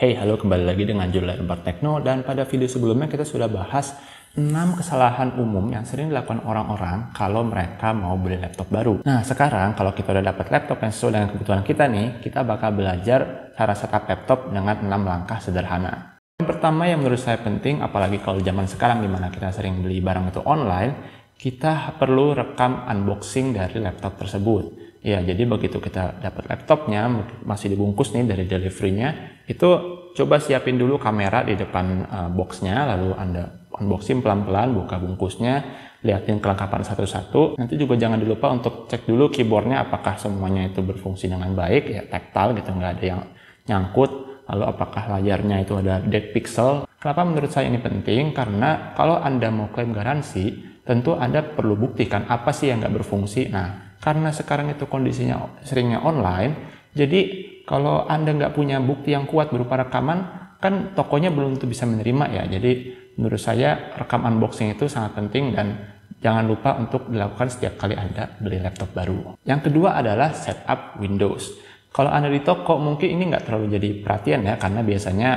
Hey, halo, kembali lagi dengan Julian Tekno, dan pada video sebelumnya kita sudah bahas 6 kesalahan umum yang sering dilakukan orang-orang kalau mereka mau beli laptop baru. Nah, sekarang kalau kita udah dapat laptop yang sesuai dengan kebutuhan kita nih, kita bakal belajar cara setup laptop dengan 6 langkah sederhana. Yang pertama yang menurut saya penting, apalagi kalau zaman sekarang dimana kita sering beli barang itu online, kita perlu rekam unboxing dari laptop tersebut. Ya, jadi begitu kita dapat laptopnya, masih dibungkus nih dari delivery-nya, itu coba siapin dulu kamera di depan boxnya, lalu Anda unboxing pelan-pelan, buka bungkusnya, liatin kelengkapan satu-satu. Nanti juga jangan dilupa untuk cek dulu keyboardnya apakah semuanya itu berfungsi dengan baik, ya tactile gitu, nggak ada yang nyangkut. Lalu apakah layarnya itu ada dead pixel. Kenapa menurut saya ini penting? Karena kalau Anda mau klaim garansi, tentu Anda perlu buktikan apa sih yang nggak berfungsi. Nah, karena sekarang itu kondisinya seringnya online, jadi kalau Anda nggak punya bukti yang kuat berupa rekaman, kan tokonya belum tentu bisa menerima ya. Jadi menurut saya rekam unboxing itu sangat penting dan jangan lupa untuk dilakukan setiap kali Anda beli laptop baru. Yang kedua adalah setup Windows. Kalau Anda di toko mungkin ini nggak terlalu jadi perhatian ya, karena biasanya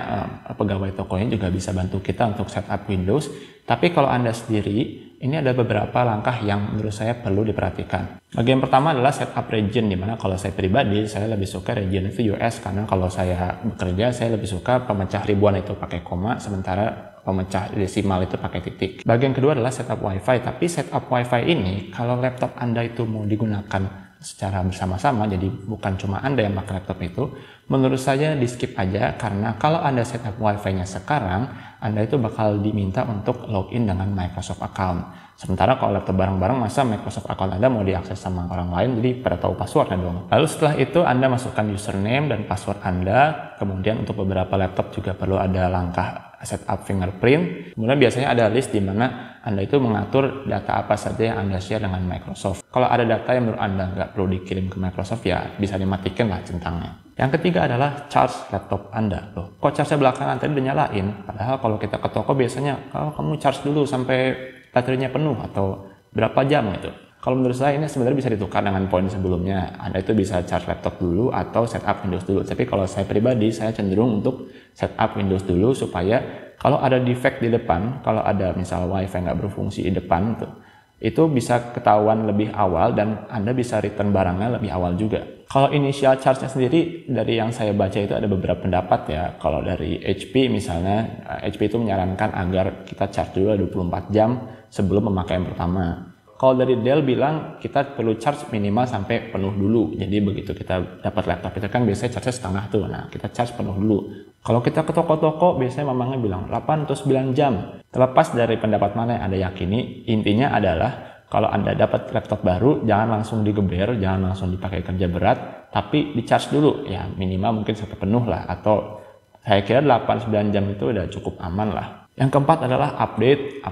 pegawai tokonya juga bisa bantu kita untuk setup Windows. Tapi kalau Anda sendiri, ini ada beberapa langkah yang menurut saya perlu diperhatikan. Bagian pertama adalah setup region, dimana kalau saya pribadi, saya lebih suka region itu US, karena kalau saya bekerja, saya lebih suka pemecah ribuan itu pakai koma, sementara pemecah desimal itu pakai titik. Bagian kedua adalah setup WiFi, tapi setup WiFi ini, kalau laptop Anda itu mau digunakan secara bersama-sama, jadi bukan cuma Anda yang pakai laptop itu, menurut saya di skip aja, karena kalau Anda setup WiFi-nya sekarang, Anda itu bakal diminta untuk login dengan Microsoft account. Sementara kalau laptop bareng-bareng, masa Microsoft account Anda mau diakses sama orang lain, jadi pada tahu passwordnya dong. Lalu setelah itu Anda masukkan username dan password Anda, kemudian untuk beberapa laptop juga perlu ada langkah setup fingerprint. Kemudian biasanya ada list di mana Anda itu mengatur data apa saja yang Anda share dengan Microsoft. Kalau ada data yang menurut Anda nggak perlu dikirim ke Microsoft, ya bisa dimatikan lah centangnya. Yang ketiga adalah charge laptop Anda. Loh, kok charge belakangan tadi udah nyalain? Padahal kalau kita ke toko biasanya, kalau kamu charge dulu sampai baterainya penuh atau berapa jam gitu. Kalau menurut saya ini sebenarnya bisa ditukar dengan poin sebelumnya. Anda itu bisa charge laptop dulu atau setup Windows dulu. Tapi kalau saya pribadi, saya cenderung untuk setup Windows dulu supaya kalau ada defect di depan, kalau ada misal WiFi nggak berfungsi di depan tuh, itu bisa ketahuan lebih awal dan Anda bisa return barangnya lebih awal juga. Kalau initial charge-nya sendiri, dari yang saya baca itu ada beberapa pendapat ya. Kalau dari HP misalnya, HP itu menyarankan agar kita charge dulu 24 jam sebelum memakai yang pertama. Kalau dari Dell bilang kita perlu charge minimal sampai penuh dulu. Jadi begitu kita dapat laptop itu kan biasanya charge setengah tuh. Nah, kita charge penuh dulu. Kalau kita ke toko-toko biasanya mamangnya bilang 8 atau 9 jam. Terlepas dari pendapat mana yang Anda yakini, intinya adalah kalau Anda dapat laptop baru, jangan langsung digeber, jangan langsung dipakai kerja berat, tapi di charge dulu. Ya minimal mungkin sampai penuh lah, atau saya kira 8-9 jam itu udah cukup aman lah. Yang keempat adalah update.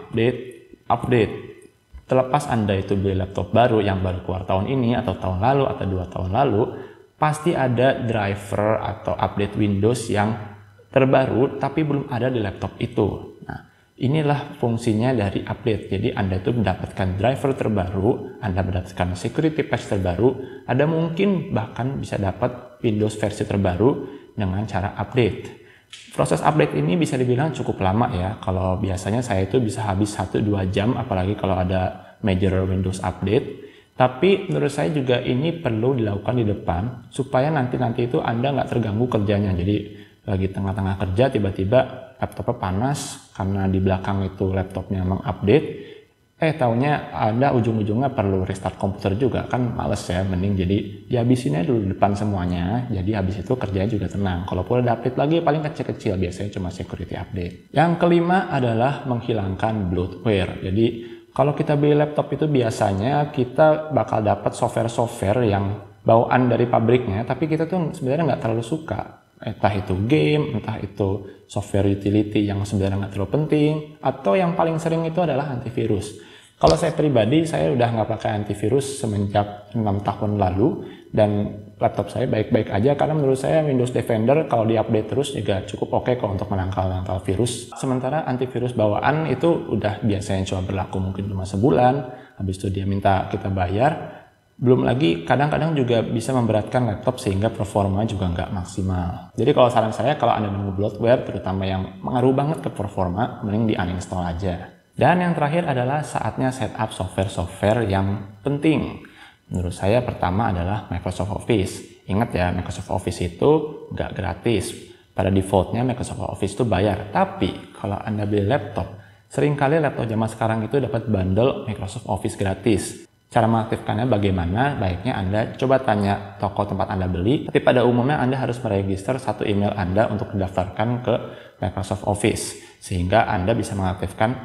Terlepas Anda itu beli laptop baru yang baru keluar tahun ini atau tahun lalu atau 2 tahun lalu, pasti ada driver atau update Windows yang terbaru tapi belum ada di laptop itu. Nah, inilah fungsinya dari update. Jadi Anda itu mendapatkan driver terbaru, Anda mendapatkan security patch terbaru, Anda mungkin bahkan bisa dapat Windows versi terbaru dengan cara update. Proses update ini bisa dibilang cukup lama ya. Kalau biasanya saya itu bisa habis 1-2 jam, apalagi kalau ada major Windows update. Tapi menurut saya juga ini perlu dilakukan di depan, supaya nanti itu Anda nggak terganggu kerjanya. Jadi lagi tengah-tengah kerja, tiba-tiba laptopnya panas, karena di belakang itu laptopnya mengupdate. Taunya Anda ujung-ujungnya perlu restart komputer juga, kan males ya, mending jadi dihabisin aja dulu di depan semuanya, jadi habis itu kerjanya juga tenang. Kalaupun ada update lagi paling kecil-kecil, biasanya cuma security update. Yang kelima adalah menghilangkan bloatware. Jadi kalau kita beli laptop itu biasanya kita bakal dapat software-software yang bawaan dari pabriknya, tapi kita tuh sebenarnya nggak terlalu suka. Entah itu game, entah itu software utility yang sebenarnya nggak terlalu penting, atau yang paling sering itu adalah antivirus. Kalau saya pribadi, saya udah nggak pakai antivirus semenjak 6 tahun lalu, dan laptop saya baik-baik aja, karena menurut saya Windows Defender kalau diupdate terus juga cukup oke kok untuk menangkal virus. Sementara antivirus bawaan itu udah biasanya cuma berlaku mungkin cuma sebulan, habis itu dia minta kita bayar. Belum lagi kadang-kadang juga bisa memberatkan laptop sehingga performa juga nggak maksimal. Jadi kalau saran saya, kalau Anda nemu bloatware terutama yang mengaruh banget ke performa, mending di uninstall aja. Dan yang terakhir adalah saatnya setup software-software yang penting. Menurut saya pertama adalah Microsoft Office. Ingat ya, Microsoft Office itu nggak gratis. Pada defaultnya Microsoft Office itu bayar. Tapi kalau Anda beli laptop, seringkali laptop zaman sekarang itu dapat bundle Microsoft Office gratis. Cara mengaktifkannya bagaimana? Baiknya Anda coba tanya toko tempat Anda beli, tapi pada umumnya Anda harus meregister satu email Anda untuk didaftarkan ke Microsoft Office, sehingga Anda bisa mengaktifkan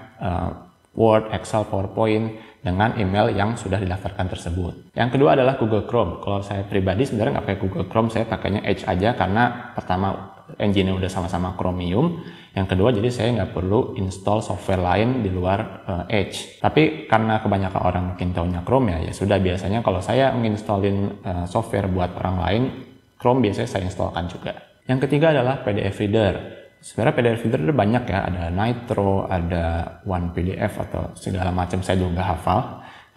Word, Excel, PowerPoint dengan email yang sudah didaftarkan tersebut. Yang kedua adalah Google Chrome. Kalau saya pribadi sebenarnya nggak pakai Google Chrome, saya pakainya Edge aja karena pertama engine-nya udah sama-sama Chromium. Yang kedua, jadi saya nggak perlu install software lain di luar Edge. Tapi karena kebanyakan orang mungkin taunya Chrome ya sudah, biasanya kalau saya menginstallin software buat orang lain, Chrome biasanya saya installkan juga. Yang ketiga adalah PDF Reader. Sebenarnya PDF Reader ada banyak ya, ada Nitro, ada OnePDF atau segala macam, saya juga nggak hafal.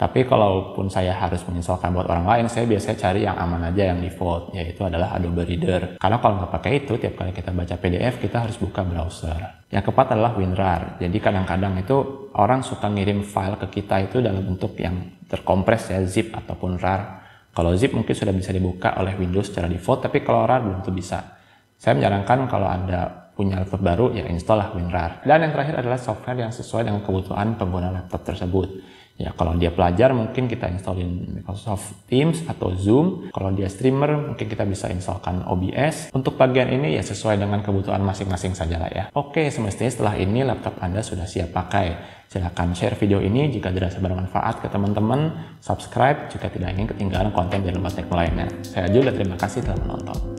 Tapi kalaupun saya harus menginstalkan buat orang lain, saya biasanya cari yang aman aja, yang default, yaitu adalah Adobe Reader. Karena kalau nggak pakai itu, tiap kali kita baca PDF, kita harus buka browser. Yang keempat adalah WinRAR. Jadi kadang-kadang itu orang suka ngirim file ke kita itu dalam bentuk yang terkompres ya, zip ataupun RAR. Kalau zip mungkin sudah bisa dibuka oleh Windows secara default, tapi kalau RAR belum tentu bisa. Saya menyarankan kalau Anda punya laptop baru, ya install lah WinRAR. Dan yang terakhir adalah software yang sesuai dengan kebutuhan pengguna laptop tersebut. Ya, kalau dia pelajar mungkin kita installin Microsoft Teams atau Zoom. Kalau dia streamer mungkin kita bisa installkan OBS. Untuk bagian ini ya sesuai dengan kebutuhan masing-masing saja lah ya. Oke, semestinya setelah ini laptop Anda sudah siap pakai. Silahkan share video ini jika dirasa bermanfaat ke teman-teman. Subscribe jika tidak ingin ketinggalan konten dari Lembar Tekno lainnya. Saya Jul dan terima kasih telah menonton.